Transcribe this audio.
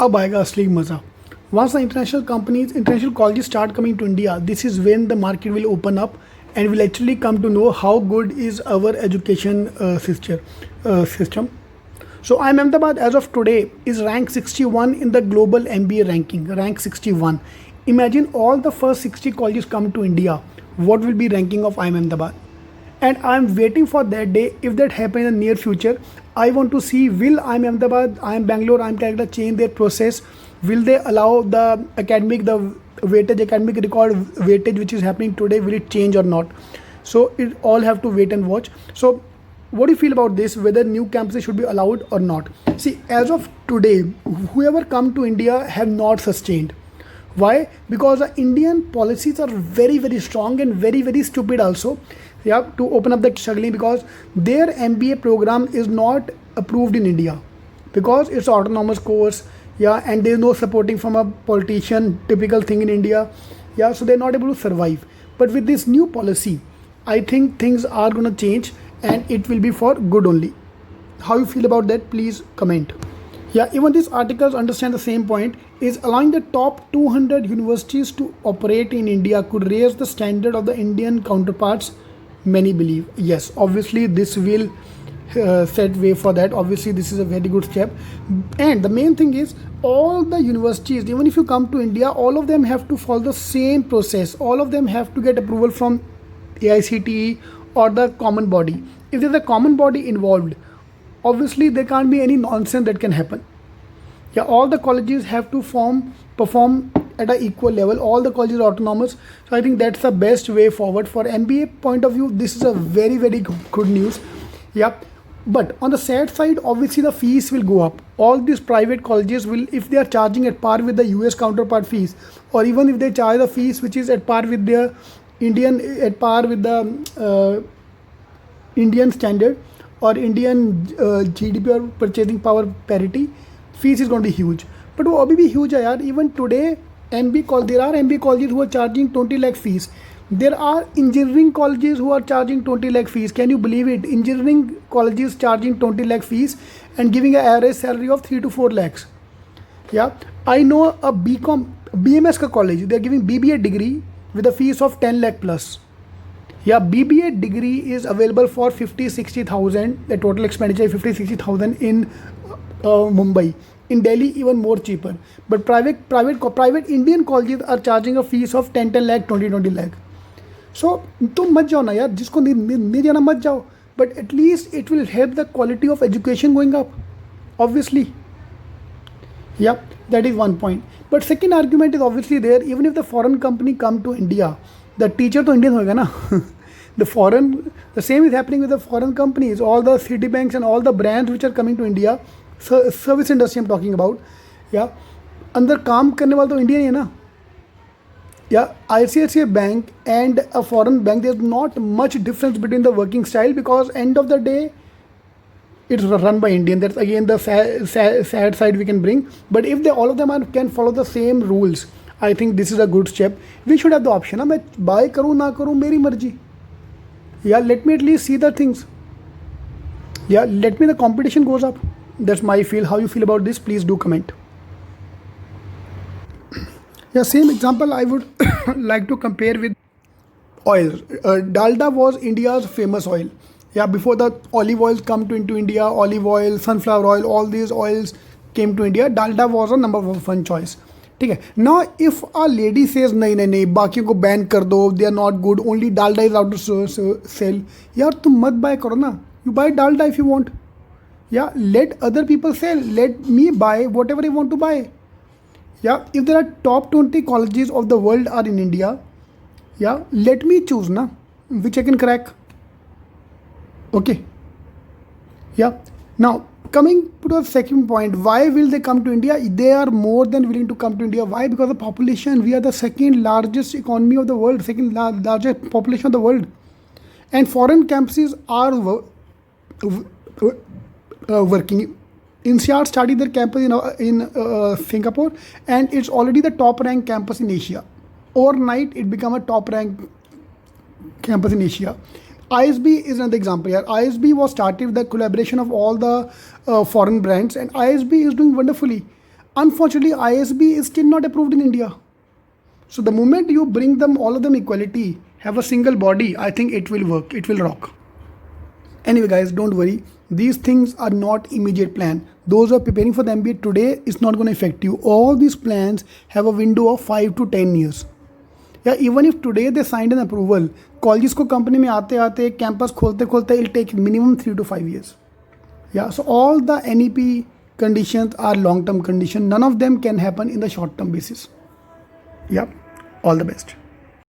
अब आएगा असली मज़ा. Once the international companies, international colleges start coming to India, this is when the market will open up and we'll actually come to know how good is our education system. So IIM Ahmedabad as of today is ranked 61 in the global MBA ranking, rank 61. Imagine all the first 60 colleges come to India. What will be ranking of IIM Ahmedabad? And I'm waiting for that day. If that happens in the near future, I want to see will IIM Ahmedabad, IIM Bangalore, IIM Calcutta change their process. Will they allow the academic record weightage which is happening today, will it change or not? So it all have to wait and watch. So what do you feel about this, whether new campuses should be allowed or not? See, as of today, whoever come to India have not sustained. Why? Because the Indian policies are very, very strong and very, very stupid also. Yeah, to open up the struggling, because their MBA program is not approved in India because it's autonomous course. Yeah, and there's no supporting from a politician, typical thing in India. Yeah, so they're not able to survive. But with this new policy, I think things are going to change and it will be for good only. How you feel about that? Please comment. Yeah, even these articles understand the same point, is allowing the top 200 universities to operate in India could raise the standard of the Indian counterparts, many believe. Yes, obviously this will set way for that. Obviously this is a very good step. And the main thing is all the universities, even if you come to India, all of them have to follow the same process. All of them have to get approval from AICTE or the common body. If there's a common body involved, obviously there can't be any nonsense that can happen. Yeah, all the colleges have to perform at an equal level. All the colleges are autonomous. So I think that's the best way forward. For MBA point of view, this is a very, very good news. Yeah, but on the sad side, obviously the fees will go up. All these private colleges will, if they are charging at par with the US counterpart fees, or even if they charge the fees which is at par with their Indian standard or Indian GDP or purchasing power parity, fees is going to be huge. But वो अभी भी huge है यार. Even today, there are MBA colleges who are charging 20 lakh fees. There are engineering colleges who are charging 20 lakh fees. Can you believe it? Engineering colleges charging 20 lakh fees and giving an average salary of 3 to 4 lakhs. Yeah, I know a BMS ka college. They are giving BBA degree with a fees of 10 lakh plus. Yeah, BBA degree is available for 50-60,000. The total expenditure is 50-60,000 in Mumbai. In Delhi, even more cheaper. But private Indian colleges are charging a fees of 10 lakh, 20 lakh. So तुम मत जाओ ना यार, जिसको नहीं जाना मत जाओ. But at least it will help the quality of education going up. Obviously. Yeah, that is one point. But second argument is obviously there. Even if the foreign company come to India, the teacher to Indian होगा ना. The same is happening with the foreign companies. All the Citibanks and all the brands which are coming to India, service industry I'm talking about. Yeah, अंदर काम करने वाला तो Indian ही है ना. Yeah, ICICI Bank and a foreign bank, there's not much difference between the working style, because end of the day, it's run by Indian. That's again the sad side we can bring. But if all of them can follow the same rules, I think this is a good step. We should have the option. मैं buy करूँ ना करूँ मेरी मर्जी. Yeah, let me at least see the things. Yeah, let me the competition goes up. That's my feel. How you feel about this? Please do comment. Yeah, same example I would like to compare with oil. Dalda was India's famous oil. Yeah, before the olive oils come into India, olive oil, sunflower oil, all these oils came to India. Dalda was a number one choice. ठीक है. Now if a lady says नहीं बाकियों को ban कर दो, they are not good, only Dalda is out to sell, यार तुम मत buy करो ना. You buy Dalda if you want. Yeah, let other people sell. Let me buy whatever I want to buy. Yeah, if there are top 20 colleges of the world are in India, yeah, let me choose na, which I can crack. Okay. Yeah. Now, coming to the second point, why will they come to India? They are more than willing to come to India. Why? Because the population, we are the second largest economy of the world, second largest population of the world. And foreign campuses are working. INSEAD started their campus in Singapore, and it's already the top ranked campus in Asia. Overnight, it became a top ranked campus in Asia. ISB is another example here. ISB was started with the collaboration of all the foreign brands, and ISB is doing wonderfully. Unfortunately, ISB is still not approved in India. So the moment you bring them, all of them equality, have a single body, I think it will work, it will rock. Anyway guys, don't worry, these things are not immediate plan. Those who are preparing for the MBA today, it's not going to affect you. All these plans have a window of 5 to 10 years. Yeah, even if today they signed an approval, colleges को company में आते आते campus खोलते खोलते it'll take minimum 3 to 5 years. Yeah, so all the NEP conditions are long term conditions. None of them can happen in the short term basis. Yeah, all the best.